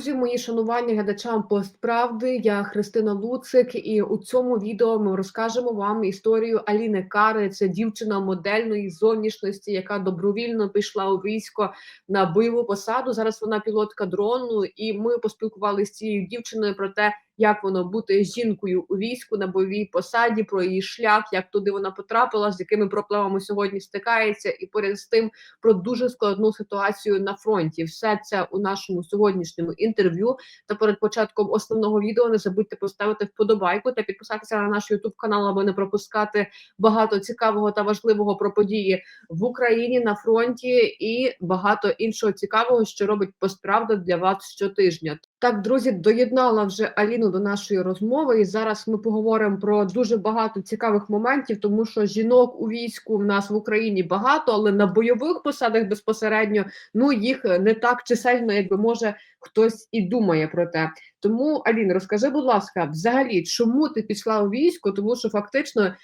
Друзі, мої шанування глядачам «Постправди». Я Христина Луцик, і у цьому відео ми розкажемо вам історію Аліни Кари. Це дівчина модельної зовнішності, яка добровільно пішла у військо на бойову посаду. Зараз вона пілотка дрону, і ми поспілкувалися з цією дівчиною про те, як воно бути жінкою у війську на бойовій посаді, про її шлях, як туди вона потрапила, з якими проблемами сьогодні стикається, і поряд з тим про дуже складну ситуацію на фронті. Все це у нашому сьогоднішньому інтерв'ю. Та перед початком основного відео не забудьте поставити вподобайку та підписатися на наш YouTube канал, аби не пропускати багато цікавого та важливого про події в Україні на фронті і багато іншого цікавого, що робить «Постправда» для вас щотижня. Так, друзі, доєднала вже Аліну до нашої розмови, і зараз ми поговоримо про дуже багато цікавих моментів, тому що жінок у війську в нас в Україні багато, але на бойових посадах безпосередньо, їх не так чисельно, якби може хтось і думає про те. Тому, Алін, розкажи, будь ласка, взагалі, чому ти пішла у військо? Тому що фактично,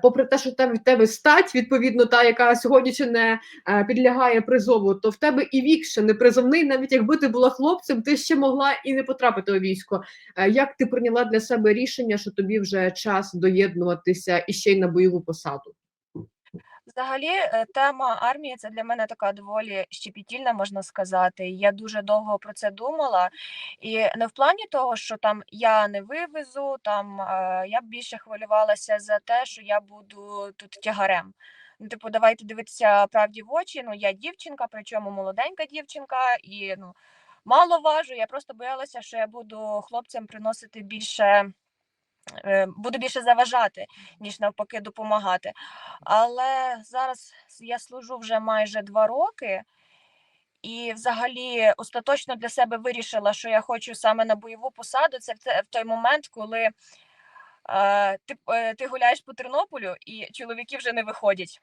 попри те, що в тебе стать, відповідно, та, яка сьогодні ще не підлягає призову, то в тебе і вік ще не призовний, навіть якби ти була хлопцем, ти ще могла і не потрапити у військо. Як ти прийняла для себе рішення, що тобі вже час доєднуватися і ще й на бойову посаду? Взагалі, тема армії – це для мене така доволі щепетільна, можна сказати. Я дуже довго про це думала. І не в плані того, що там я не вивезу, я б більше хвилювалася за те, що я буду тут тягарем. Типу, давайте дивитися правді в очі. Я дівчинка, причому молоденька дівчинка, і мало важу. Я просто боялася, що я буду хлопцям приносити буду більше заважати, ніж навпаки допомагати. Але зараз я служу вже майже 2 роки і взагалі остаточно для себе вирішила, що я хочу саме на бойову посаду. Це в той момент, коли ти гуляєш по Тернополю і чоловіки вже не виходять.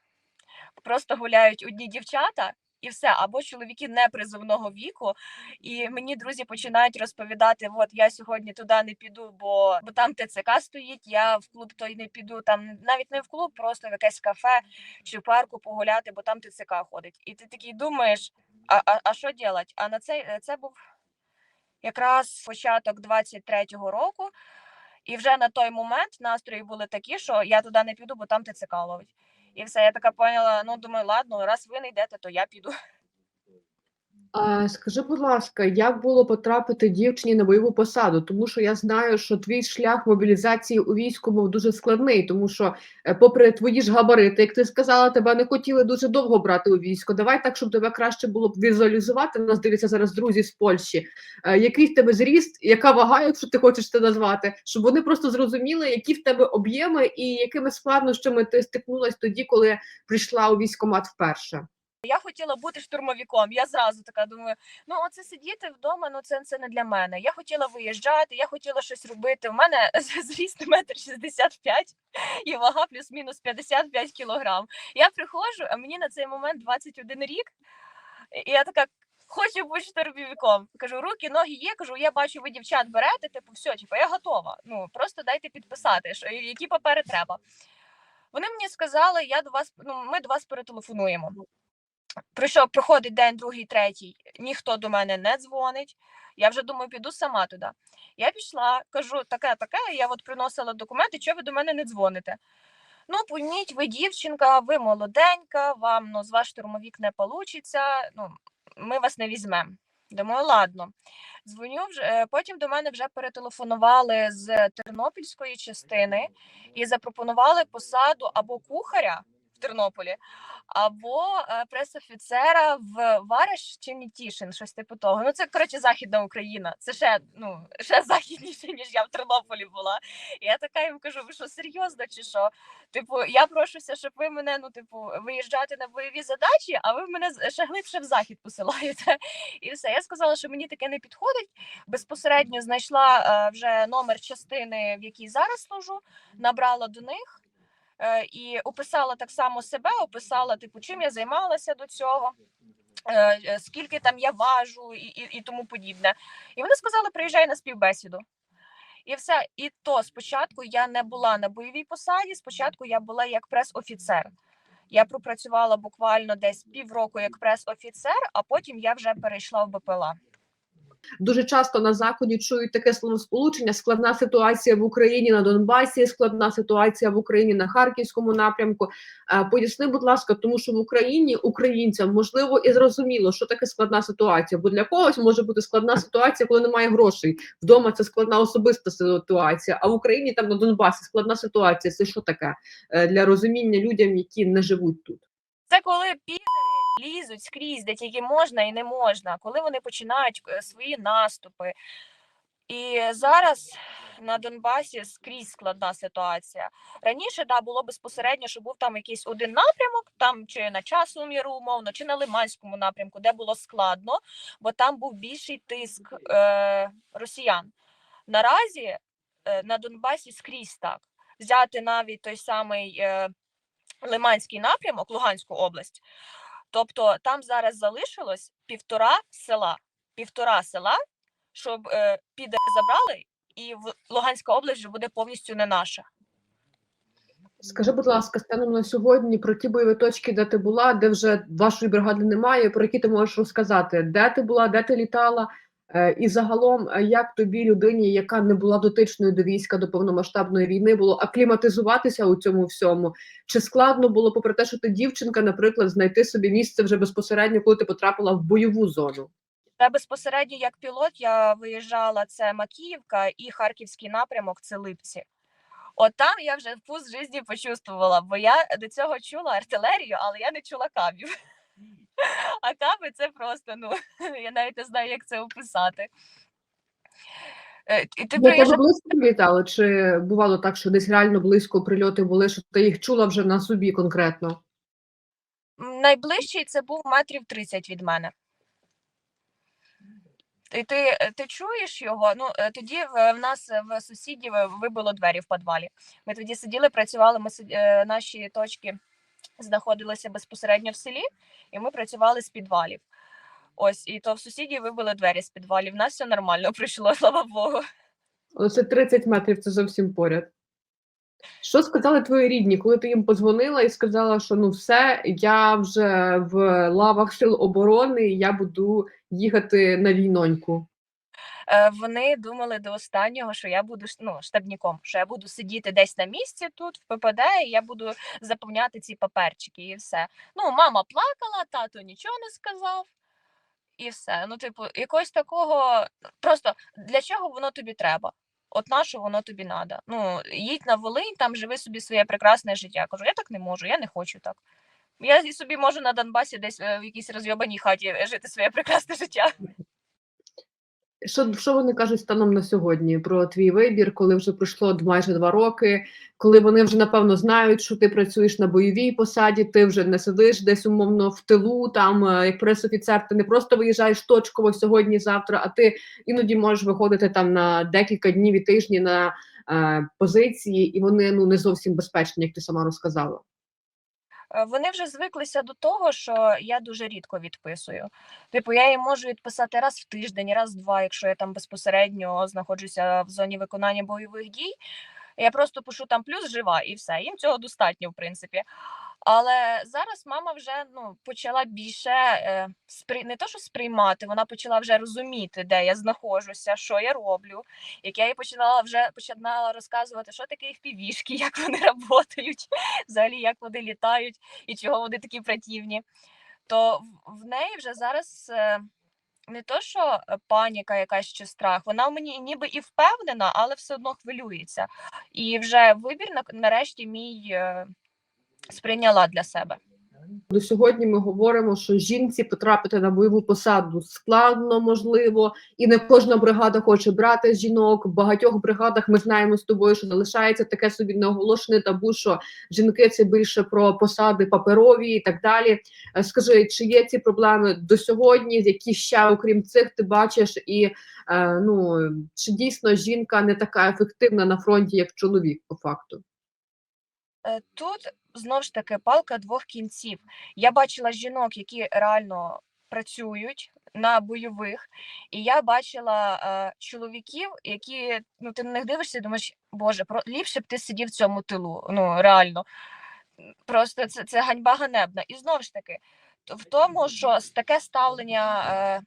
Просто гуляють одні дівчата, і все, або чоловіки непризовного віку, і мені друзі починають розповідати: от я сьогодні туди не піду, бо там ТЦК стоїть, я в клуб той не піду, там навіть не в клуб, просто в якесь кафе чи в парку погуляти, бо там ТЦК ходить. І ти такий думаєш, а що робити? А це був якраз початок 23-го року, і вже на той момент настрої були такі, що я туди не піду, бо там ТЦК ловить. І все, я така поняла, думаю, ладно, раз ви не йдете, то я піду. Скажи, будь ласка, як було потрапити дівчині на бойову посаду? Тому що я знаю, що твій шлях мобілізації у війську був дуже складний, тому що, попри твої ж габарити, як ти сказала, тебе не хотіли дуже довго брати у військо. Давай так, щоб тебе краще було б візуалізувати. Нас дивляться зараз друзі з Польщі. Який в тебе зріст, яка вага, якщо ти хочеш це назвати, щоб вони просто зрозуміли, які в тебе об'єми і якими складнощами ти стикнулась тоді, коли прийшла у військкомат вперше? Я хотіла бути штурмовиком. Я зразу така думаю, оце сидіти вдома, це не для мене. Я хотіла виїжджати, я хотіла щось робити. У мене зріст 1,65 м і вага плюс-мінус 55 кілограм. Я приходжу, а мені на цей момент 21 рік, і я така: хочу бути штурмовиком. Кажу, руки, ноги є, кажу, я бачу, ви дівчат берете, все, я готова. Просто дайте підписати, які папери треба. Вони мені сказали, ми до вас перетелефонуємо. Проходить день, другий, третій, ніхто до мене не дзвонить. Я вже думаю, піду сама туди. Я пішла, кажу, таке, я приносила документи, чого ви до мене не дзвоните? Пойміть, ви дівчинка, ви молоденька, вам з вас штурмовик не вийде, ми вас не візьмемо. Думаю, ладно. Дзвоню потім до мене вже перетелефонували з тернопільської частини і запропонували посаду або кухаря в Тернополі, або пресофіцера в Вараш чи Нетішин, щось типу того. Це, коротше, Західна Україна. Це ще західніше, ніж я в Тернополі була. І я така їм кажу, ви що, серйозно чи що? Я прошуся, щоб ви мене, виїжджати на бойові задачі, а ви мене ще глибше в захід посилаєте. І все. Я сказала, що мені таке не підходить. Безпосередньо знайшла вже номер частини, в якій зараз служу, набрала до них. І описала так само себе, описала, чим я займалася до цього, скільки там я важу і тому подібне. І вони сказали, приїжджай на співбесіду. І все. І то спочатку я не була на бойовій посаді, спочатку я була як прес-офіцер. Я пропрацювала буквально десь півроку як прес-офіцер, а потім я вже перейшла в БПЛА. Дуже часто на Заході чують таке словосполучення: складна ситуація в Україні на Донбасі, складна ситуація в Україні на Харківському напрямку. Поясни, будь ласка, тому що в Україні українцям можливо і зрозуміло, що таке складна ситуація, бо для когось може бути складна ситуація, коли немає грошей. Вдома це складна особиста ситуація, а в Україні там на Донбасі складна ситуація. Це що таке для розуміння людям, які не живуть тут? Це коли підери лізуть скрізь, де тільки можна і не можна, коли вони починають свої наступи. І зараз на Донбасі скрізь складна ситуація. Раніше, да, було безпосередньо, що був там якийсь один напрямок, там чи на Часовому Яру, умовно, чи на Лиманському напрямку, де було складно, бо там був більший тиск росіян. Наразі на Донбасі скрізь так. Взяти навіть той самий Лиманський напрямок, Луганську область, тобто там зараз залишилось півтора села, щоб підери забрали, і Луганська область вже буде повністю не наша. Скажи, будь ласка, станом на сьогодні про ті бойові точки, де ти була, де вже вашої бригади немає, про які ти можеш розказати, де ти була, де ти літала, і загалом, як тобі, людині, яка не була дотичною до війська, до повномасштабної війни, було акліматизуватися у цьому всьому? Чи складно було, попри те, що ти дівчинка, наприклад, знайти собі місце вже безпосередньо, коли ти потрапила в бойову зону? Та безпосередньо як пілот я виїжджала, це Макіївка, і Харківський напрямок, це Липці. От там я вже вкус житті почувствувала, бо я до цього чула артилерію, але я не чула кабів. А каби це просто, я навіть не знаю, як це описати. І ти тебе близько літали? Чи бувало так, що десь реально близько прильоти були, що ти їх чула вже на собі конкретно? Найближчий це був 30 метрів від мене. І ти чуєш його? Тоді в нас в сусідів вибило двері в підвалі. Ми тоді сиділи, працювали, наші точки знаходилися безпосередньо в селі, і ми працювали з підвалів. Ось, і то в сусідів вибили двері з підвалів. В нас все нормально пройшло, слава Богу. Оце 30 метрів, це зовсім поряд. Що сказали твої рідні, коли ти їм подзвонила і сказала, що все, я вже в лавах сил оборони, я буду їхати на війноньку? Вони думали до останнього, що я буду штабніком, що я буду сидіти десь на місці тут, в ППД, і я буду заповняти ці паперчики, і все. Мама плакала, тато нічого не сказав, і все. Якось такого, просто для чого воно тобі треба? От на що воно тобі треба? Їдь на Волинь, там живи собі своє прекрасне життя. Кажу, я так не можу, я не хочу так. Я собі можу на Донбасі десь в якійсь розйобаній хаті жити своє прекрасне життя. Що вони кажуть станом на сьогодні про твій вибір, коли вже пройшло майже 2 роки, коли вони вже, напевно, знають, що ти працюєш на бойовій посаді, ти вже не сидиш десь умовно в тилу, там, як пресофіцер, ти не просто виїжджаєш точково сьогодні-завтра, а ти іноді можеш виходити там на декілька днів і тижні на позиції, і вони не зовсім безпечні, як ти сама розказала. Вони вже звиклися до того, що я дуже рідко відписую. Я їм можу відписати раз в тиждень, раз в 2, якщо я там безпосередньо знаходжуся в зоні виконання бойових дій. Я просто пишу там плюс жива і все. Їм цього достатньо, в принципі. Але зараз мама вже почала більше не то, що сприймати, вона почала вже розуміти, де я знаходжуся, що я роблю. Як я їй починала розказувати, що таке FPV-шки, як вони працюють, взагалі як вони літають і чого вони такі противні, то в неї вже зараз не то, що паніка якась чи страх, вона в мені ніби і впевнена, але все одно хвилюється. І вже вибір нарешті мій сприйняла для себе. До сьогодні ми говоримо, що жінці потрапити на бойову посаду складно, можливо, і не кожна бригада хоче брати жінок. В багатьох бригадах ми знаємо з тобою, що залишається таке собі неоголошене табу, що жінки – це більше про посади паперові і так далі. Скажи, чи є ці проблеми до сьогодні, які ще, окрім цих, ти бачиш, і чи дійсно жінка не така ефективна на фронті, як чоловік, по факту? Тут, знову ж таки, палка двох кінців. Я бачила жінок, які реально працюють на бойових, і я бачила чоловіків, які, ти на них дивишся і думаєш, боже, ліпше б ти сидів в цьому тилу, реально. Просто це ганьба ганебна. І знову ж таки, в тому, що таке ставлення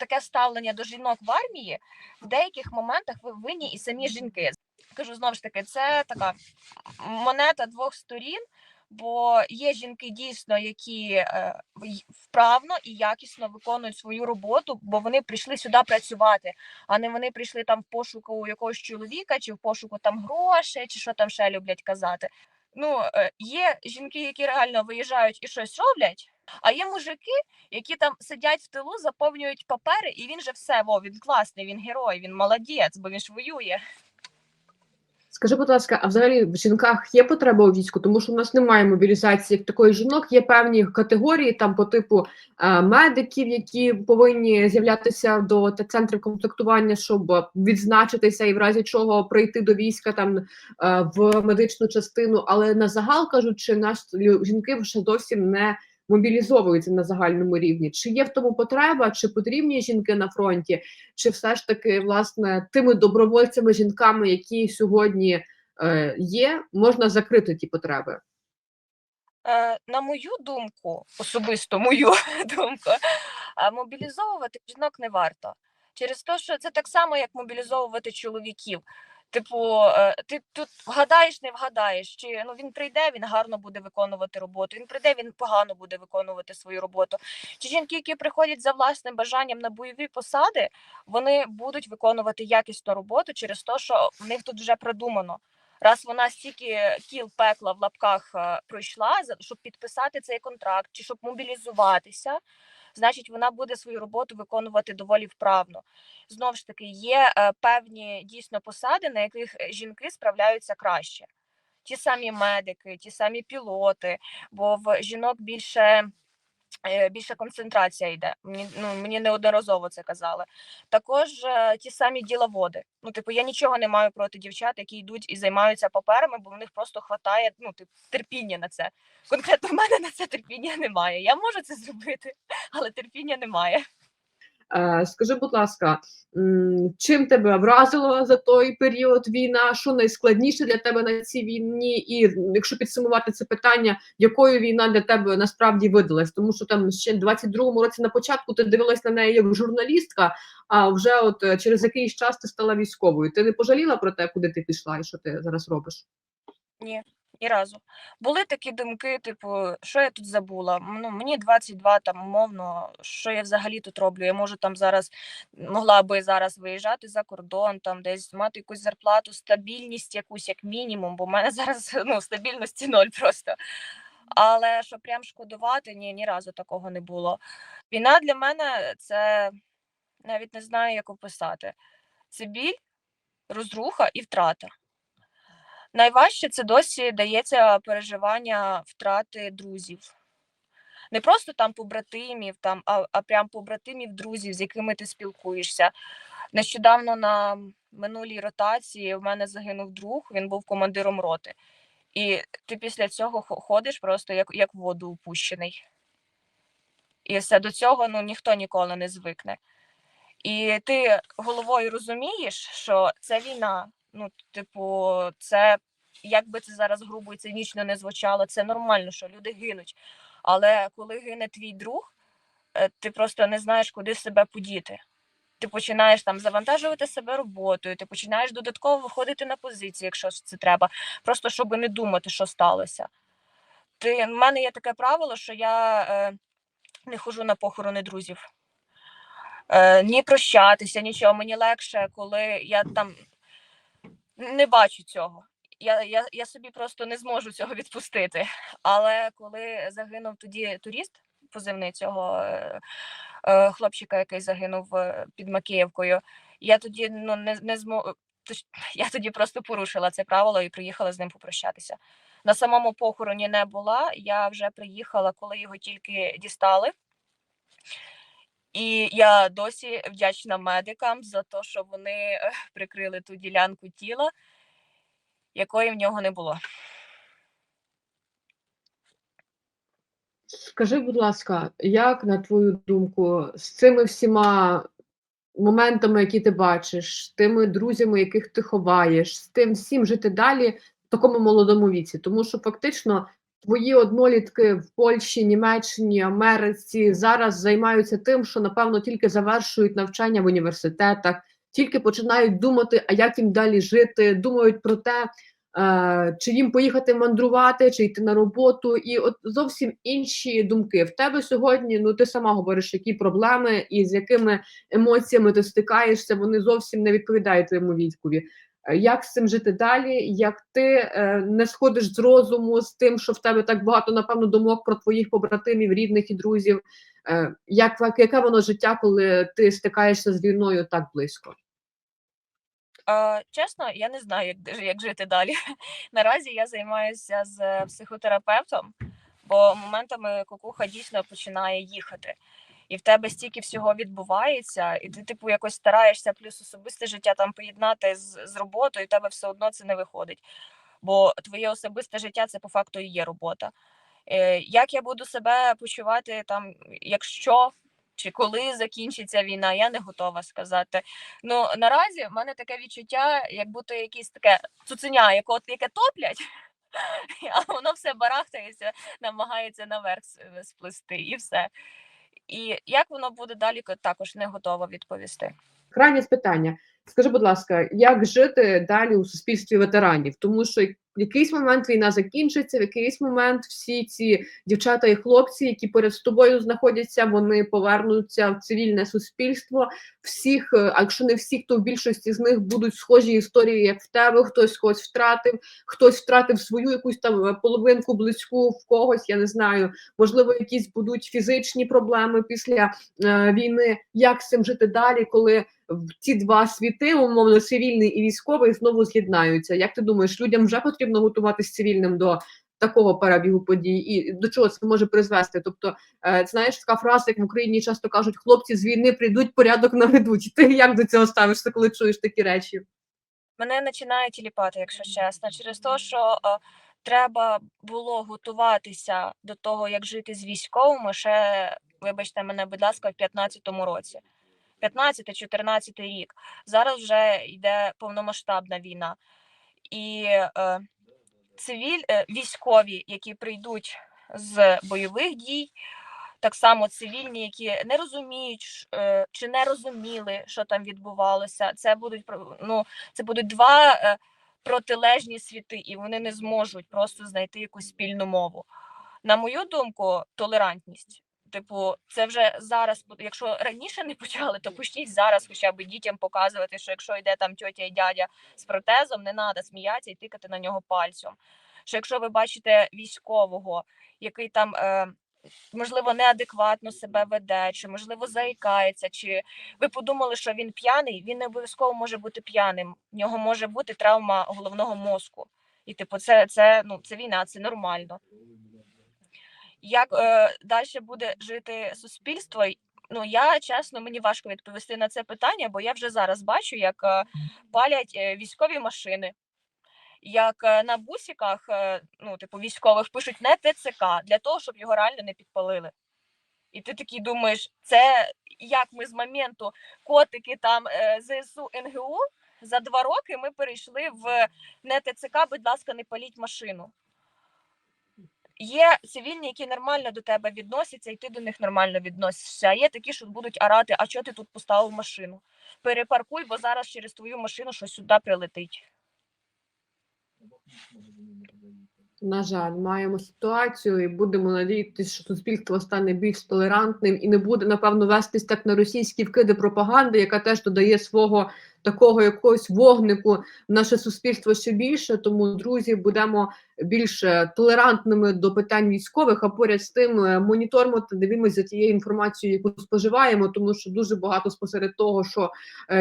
таке ставлення до жінок в армії, в деяких моментах ви винні і самі жінки. Кажу, знову ж таки, це така монета двох сторін, бо є жінки дійсно, які вправно і якісно виконують свою роботу, бо вони прийшли сюди працювати, а не вони прийшли там в пошуку якогось чоловіка, чи в пошуку там грошей, чи що там ще люблять казати. Ну, є жінки, які реально виїжджають і щось роблять, а є мужики, які там сидять в тилу, заповнюють папери, і він же все, він класний, він герой, він молодець, бо він ж воює. Скажи, будь ласка, а взагалі в жінках є потреба у війську? Тому що в нас немає мобілізації як такої жінок, є певні категорії там по типу медиків, які повинні з'являтися до центрів комплектування, щоб відзначитися і в разі чого прийти до війська там в медичну частину. Але на загал кажучи, наші жінки ще зовсім не мобілізовуються на загальному рівні. Чи є в тому потреба, чи потрібні жінки на фронті, чи все ж таки, власне, тими добровольцями, жінками, які сьогодні є, можна закрити ті потреби? На мою думку, особисто мою думку, мобілізовувати жінок не варто. Через те, що це так само, як мобілізовувати чоловіків. Типу, ти тут вгадаєш, не вгадаєш, чи він прийде, він гарно буде виконувати роботу, він прийде, він погано буде виконувати свою роботу. Чи жінки, які приходять за власним бажанням на бойові посади, вони будуть виконувати якісну роботу через те, що в них тут вже продумано. Раз вона стільки кіл пекла в лапках пройшла, щоб підписати цей контракт, чи щоб мобілізуватися, значить вона буде свою роботу виконувати доволі вправно. Знову ж таки, є певні дійсно посади, на яких жінки справляються краще. Ті самі медики, ті самі пілоти, бо в жінок більше концентрація йде. Мені неодноразово це казали. Також ті самі діловоди. Я нічого не маю проти дівчат, які йдуть і займаються паперами, бо в них просто хватає терпіння на це. Конкретно в мене на це терпіння немає. Я можу це зробити, але терпіння немає. Скажи, будь ласка, чим тебе вразило за той період війна? Що найскладніше для тебе на цій війні? І якщо підсумувати це питання, якою війна для тебе насправді видалась? Тому що там ще в 22-му році на початку ти дивилась на неї як журналістка, а вже от через якийсь час ти стала військовою. Ти не пожаліла про те, куди ти пішла і що ти зараз робиш? Ні, ні разу. Були такі думки, що я тут забула? Мені 22, там, умовно, що я взагалі тут роблю? Я можу там зараз, могла би зараз виїжджати за кордон, там десь мати якусь зарплату, стабільність якусь, як мінімум, бо в мене зараз, стабільності ноль просто. Але що прям шкодувати, ні разу такого не було. Війна для мене, це, навіть не знаю, як описати. Це біль, розруха і втрата. Найважче це досі дається переживання втрати друзів. Не просто там побратимів, а прям побратимів друзів, з якими ти спілкуєшся. Нещодавно на минулій ротації в мене загинув друг, він був командиром роти. І ти після цього ходиш просто як в воду упущений. І все, до цього ніхто ніколи не звикне. І ти головою розумієш, що це війна. Це, як би це зараз грубо і цинічно не звучало, це нормально, що люди гинуть. Але коли гине твій друг, ти просто не знаєш, куди себе подіти. Ти починаєш там завантажувати себе роботою, ти починаєш додатково виходити на позиції, якщо це треба, просто щоб не думати, що сталося. В мене є таке правило, що я не ходжу на похорони друзів. Ні прощатися, нічого. Мені легше, коли я там не бачу цього. Я собі просто не зможу цього відпустити. Але коли загинув тоді турист, позивний цього хлопчика, який загинув під Макіївкою, я тоді не зможу. Я тоді просто порушила це правило і приїхала з ним попрощатися. На самому похороні не була, я вже приїхала, коли його тільки дістали. І я досі вдячна медикам за те, що вони прикрили ту ділянку тіла, якої в нього не було. Скажи, будь ласка, як, на твою думку, з цими всіма моментами, які ти бачиш, з тими друзями, яких ти ховаєш, з тим всім жити далі в такому молодому віці? Тому що фактично твої однолітки в Польщі, Німеччині, Америці зараз займаються тим, що, напевно, тільки завершують навчання в університетах, тільки починають думати, а як їм далі жити, думають про те, чи їм поїхати мандрувати, чи йти на роботу, і от зовсім інші думки. В тебе сьогодні, ну ти сама говориш, які проблеми і з якими емоціями ти стикаєшся, вони зовсім не відповідають твоєму військові. Як з цим жити далі? Як ти не сходиш з розуму з тим, що в тебе так багато, напевно, думок про твоїх побратимів, рідних і друзів? Яке воно життя, коли ти стикаєшся з війною так близько? Чесно, я не знаю, як жити далі. Наразі я займаюся з психотерапевтом, бо моментами кукуха дійсно починає їхати. І в тебе стільки всього відбувається, і ти, типу, якось стараєшся плюс особисте життя там поєднати з роботою, і в тебе все одно це не виходить. Бо твоє особисте життя це по факту і є робота. Як я буду себе почувати там, якщо чи коли закінчиться війна, я не готова сказати. Ну наразі в мене таке відчуття, як будто якесь таке цуценя, яке топлять, а воно все барахтається, намагається наверх сплисти, і все. І як воно буде далі, також не готова відповісти. Крайнє питання. Скажи, будь ласка, як жити далі у суспільстві ветеранів? Тому що в якийсь момент війна закінчиться, в якийсь момент всі ці дівчата і хлопці, які поряд з тобою знаходяться, вони повернуться в цивільне суспільство. Всіх, а якщо не всі, то в більшості з них будуть схожі історії, як в тебе, хтось когось втратив, хтось втратив свою якусь там половинку близьку в когось, я не знаю, можливо, якісь будуть фізичні проблеми після війни. Як з цим жити далі, коли ці два світи, умовно, цивільний і військовий, знову з'єднаються? Як ти думаєш, людям вже потрібно готуватись цивільним до такого перебігу подій? І до чого це може призвести? Тобто, знаєш, така фраза, як в Україні часто кажуть, хлопці з війни прийдуть, порядок наведуть. Ти як до цього ставишся, коли чуєш такі речі? Мене починає тіліпати, якщо чесно, через те, що треба було готуватися до того, як жити з військовими, ще, вибачте мене, будь ласка, в 15-му році. 15-14 рік. Зараз вже йде повномасштабна війна. І військові, які прийдуть з бойових дій, так само цивільні, які не розуміють чи не розуміли, що там відбувалося. Це будуть два протилежні світи, і вони не зможуть просто знайти якусь спільну мову. На мою думку, толерантність. Типу, це вже зараз, якщо раніше не почали, то почніть зараз хоча б дітям показувати, що якщо йде там тьотя і дядя з протезом, не треба сміятися і тикати на нього пальцем. Що якщо ви бачите військового, який там, можливо, неадекватно себе веде, чи, можливо, заїкається, чи ви подумали, що він п'яний, він не обов'язково може бути п'яним. В нього може бути травма головного мозку. І, типу, це війна, це нормально. Як далі буде жити суспільство? Ну, я, чесно, мені важко відповісти на це питання, бо я вже зараз бачу, як палять військові машини, як на бусиках, військових пишуть не ТЦК, для того, щоб його реально не підпалили. І ти такий думаєш, це як ми з моменту котики там ЗСУ, НГУ, за 2 роки ми перейшли в не ТЦК, будь ласка, не паліть машину. Є цивільні, які нормально до тебе відносяться, і ти до них нормально відносишся. А є такі, що будуть орати, а чого ти тут поставив машину? Перепаркуй, бо зараз через твою машину щось сюди прилетить. На жаль, маємо ситуацію і будемо надіятися, що суспільство стане більш толерантним і не буде, напевно, вестись так на російські вкиди пропаганди, яка теж додає свого такого якогось вогнику в наше суспільство ще більше. Тому, друзі, будемо більш толерантними до питань військових, а поряд з тим моніторимо та дивимося за тією інформацією, яку споживаємо, тому що дуже багато спосеред того, що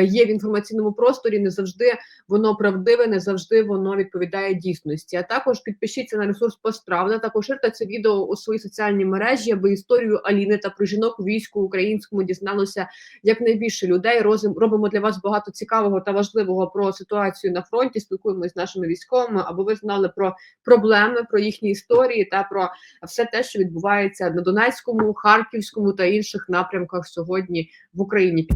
є в інформаційному просторі, не завжди воно правдиве, не завжди воно відповідає дійсності. А також підпишіться на ресурс Постправда та поширте це відео у свої соціальні мережі, аби історію Аліни та про жінок у війську українському дізналося якнайбільше людей. Робимо для вас багато цікавого та важливого про ситуацію на фронті, спілкуємося з нашими військовими, аби ви знали про проблеми, про їхні історії та про все те, що відбувається на Донецькому, Харківському та інших напрямках сьогодні в Україні.